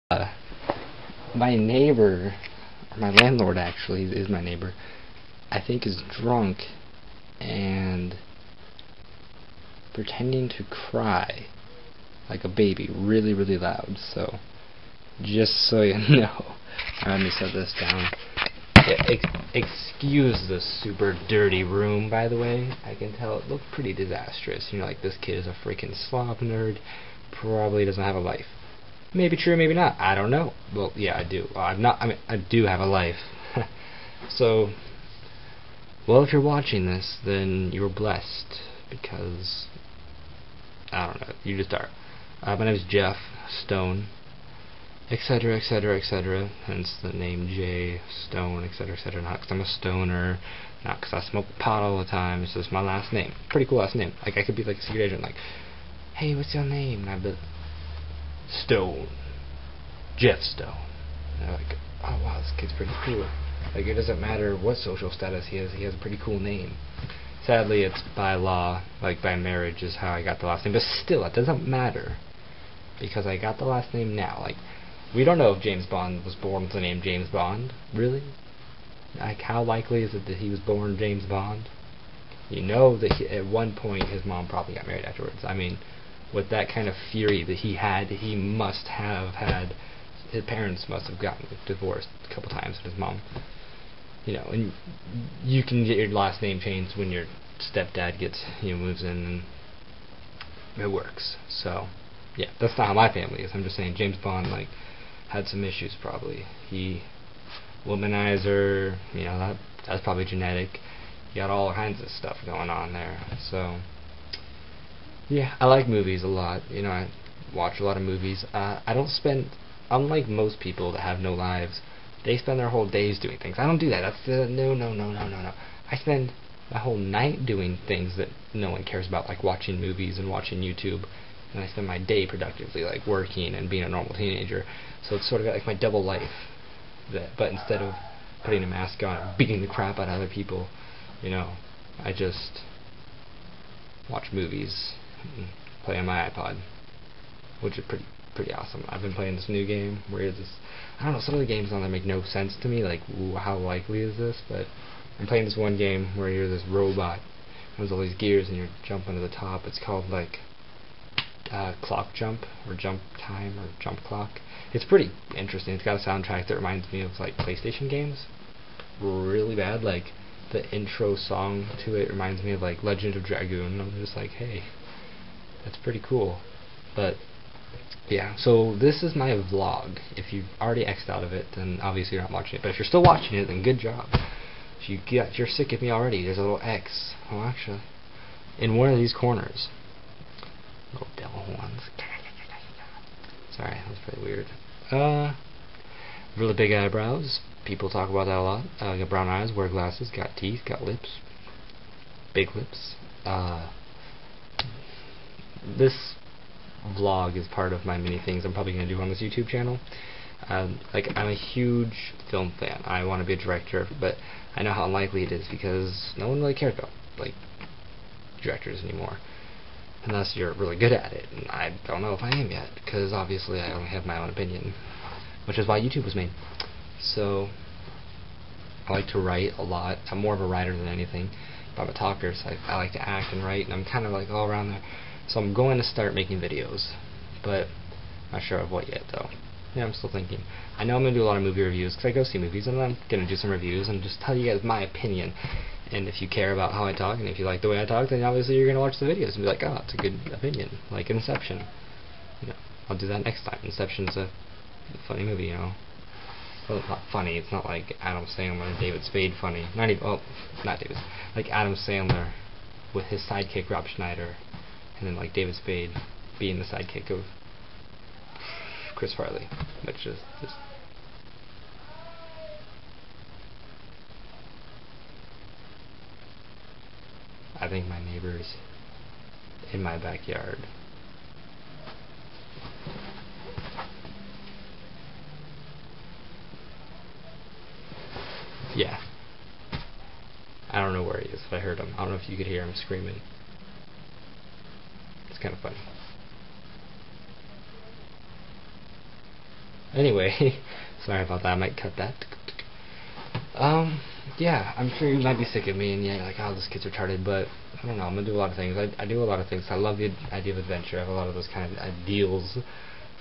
My neighbor, or my landlord actually, is my neighbor, I think is drunk and pretending to cry like a baby really, really loud. So, just so you know, let me set this down. Excuse the super dirty room, by the way. I can tell it looked pretty disastrous. You know, like, this kid is a freaking slob nerd, probably doesn't have a life. Maybe true, maybe not. I don't know. Well, yeah, I do. I do have a life. So, well, if you're watching this, then you're blessed, because, I don't know, you just are. My name is Jeff Stone, etc., etc., etc., hence the name J, Stone, etc., etc., not because I'm a stoner, not because I smoke pot all the time, it's just my last name. Pretty cool last name. Like, I could be like a secret agent, like, hey, what's your name? And I'd be Stone. Jeff Stone. And they're like, oh wow, this kid's pretty cool. Like, it doesn't matter what social status he has a pretty cool name. Sadly, it's by law, like by marriage is how I got the last name, but still, it doesn't matter, because I got the last name now. Like, we don't know if James Bond was born with the name James Bond, really? Like, how likely is it that he was born James Bond? You know that at one point his mom probably got married afterwards. I mean, with that kind of fury that he had, he must have had, his parents must have gotten divorced a couple times with his mom. You know, and you can get your last name changed when your stepdad gets, moves in, and it works. So, yeah, that's not how my family is. I'm just saying James Bond, like, had some issues probably. He, womanizer, that's probably genetic. You got all kinds of stuff going on there. So, yeah, I like movies a lot. I watch a lot of movies. I don't spend, unlike most people that have no lives, they spend their whole days doing things. I don't do that. That's no. I spend my whole night doing things that no one cares about, like watching movies and watching YouTube. And I spend my day productively, like working and being a normal teenager. So it's sort of like my double life. But instead of putting a mask on and beating the crap out of other people, I just watch movies and play on my iPod, which is pretty awesome. I've been playing this new game where I don't know, some of the games on there make no sense to me, like, how likely is this? But I'm playing this one game where you're this robot, there's all these gears and you're jumping to the top. It's called, like, clock jump, or jump time, or jump clock. It's pretty interesting. It's got a soundtrack that reminds me of, like, PlayStation games. Really bad. Like, the intro song to it reminds me of, like, Legend of Dragoon. I'm just like, hey, that's pretty cool. But yeah, so this is my vlog. If you've already X'd out of it, then obviously you're not watching it. But if you're still watching it, then good job. If you're sick of me already, there's a little X. Oh, actually, in one of these corners. Little devil horns. Sorry, that was pretty weird. Really big eyebrows. People talk about that a lot. Got brown eyes, wear glasses, got teeth, got lips. Big lips. This vlog is part of my many things I'm probably going to do on this YouTube channel. Like, I'm a huge film fan. I want to be a director, but I know how unlikely it is because no one really cares about, like, directors anymore, unless you're really good at it, and I don't know if I am yet, because obviously I only have my own opinion, which is why YouTube was made. So, I like to write a lot. I'm more of a writer than anything, but I'm a talker, so I like to act and write, and I'm kind of like all around there. So I'm going to start making videos, but not sure of what yet, though. Yeah, I'm still thinking. I know I'm going to do a lot of movie reviews, because I go see movies, and I'm going to do some reviews and just tell you guys my opinion. And if you care about how I talk, and if you like the way I talk, then obviously you're going to watch the videos and be like, oh, it's a good opinion. Like Inception. I'll do that next time. Inception's a funny movie, Well, it's not funny. It's not like Adam Sandler, David Spade funny. Not David. Like Adam Sandler with his sidekick Rob Schneider, and then like David Spade being the sidekick of Chris Farley, which is just... I think my neighbor's in my backyard. Yeah. I don't know where he is, but I heard him. I don't know if you could hear him screaming. It's kind of funny. Anyway, sorry about that. I might cut that. Yeah, I'm sure you might be sick of me, and yeah, you're like, oh, this kid's retarded, but I don't know, I'm gonna do a lot of things. I do a lot of things. I love the idea of adventure. I have a lot of those kind of ideals. And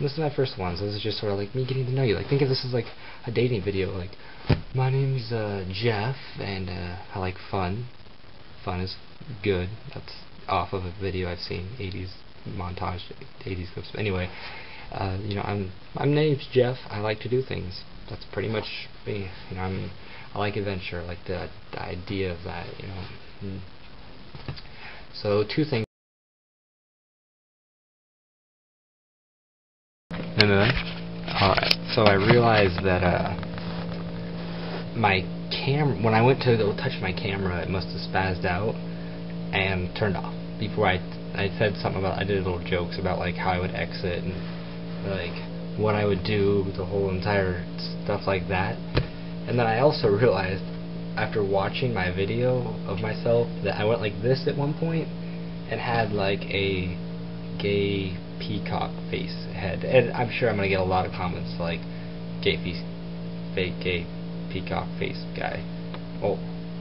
this is my first one, so this is just sort of like me getting to know you. Like, think of this as like a dating video. Like, my name's Jeff, and I like fun. Fun is good. That's off of a video I've seen, 80s montage, 80s clips. But anyway, you know, my name's Jeff. I like to do things. That's pretty much me. You know, I like adventure. I like the idea of that. You know. So 2 things. Alright. So I realized that my when I went to go touch my camera, it must have spazzed out and turned off. Before I said something about, I did little jokes about like how I would exit and like what I would do, the whole entire stuff like that. And then I also realized after watching my video of myself that I went like this at one point and had like a gay peacock face head. And I'm sure I'm gonna get a lot of comments like gay face, fake gay peacock face guy. Oh,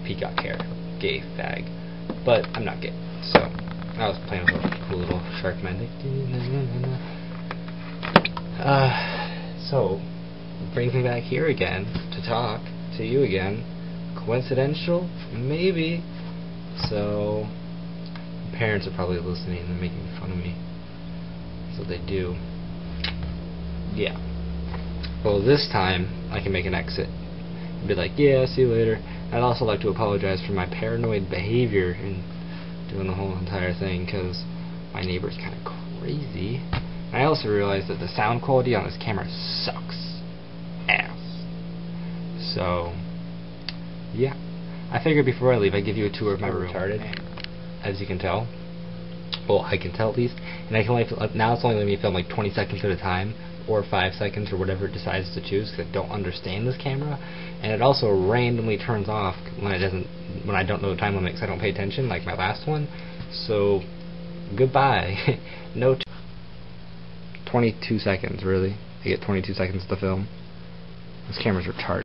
peacock hair, gay fag. But I'm not gay, so I was playing with a cool little shark man. So brings me back here again to talk to you again. Coincidental? Maybe. So parents are probably listening and making fun of me. So they do. Yeah. Well, this time I can make an exit and be like, yeah, see you later. I'd also like to apologize for my paranoid behavior in doing the whole entire thing, because my neighbor's kind of crazy. And I also realized that the sound quality on this camera sucks ass. So yeah, I figured before I leave I'd give you a tour of my room. Retarded, as you can tell. Well, I can tell at least, and I can only now it's only letting me film like 20 seconds at a time, or 5 seconds, or whatever it decides to choose, because I don't understand this camera. And it also randomly turns off when when I don't know the time limit, because I don't pay attention, like my last one. So goodbye. No 22 seconds, really. I get 22 seconds to film. This camera's retarded.